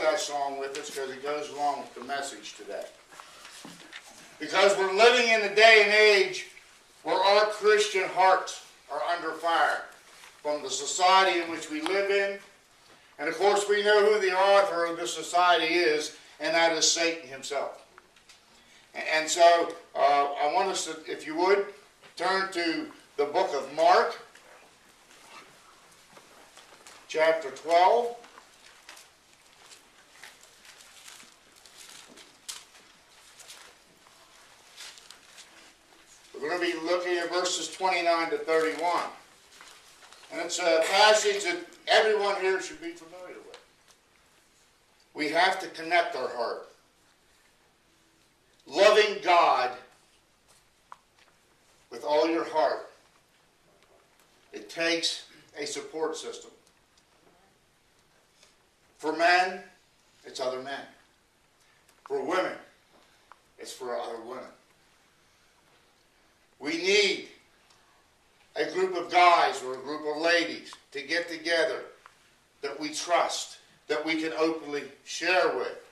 that song with us because it goes along with the message today. Because we're living in a day and age where our Christian hearts are under fire from the society in which we live in. And of course we know who the author of this society is, and that is Satan himself. And so I want us to, if you would, turn to the book of Mark, chapter 12. We're going to be looking at verses 29 to 31. And it's a passage that everyone here should be familiar with. We have to connect our heart. Loving God with all your heart. It takes a support system. For men, it's other men. For women, it's for other women. We need a group of guys or a group of ladies to get together that we trust, that we can openly share with.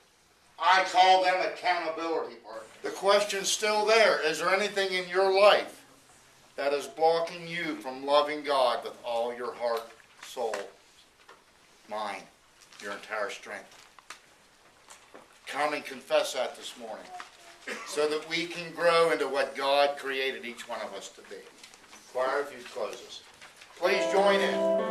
I call them accountability partners. The question's still there. Is there anything in your life that is blocking you from loving God with all your heart, soul, mind, your entire strength? Come and confess that this morning so that we can grow into what God created each one of us to be. Choir, if you'd close us. Please join in.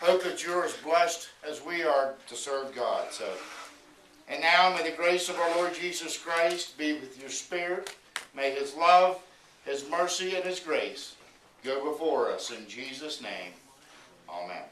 Hope that you're as blessed as we are to serve God. So, and now may the grace of our Lord Jesus Christ be with your spirit. May His love, His mercy, and His grace go before us. In Jesus' name, amen.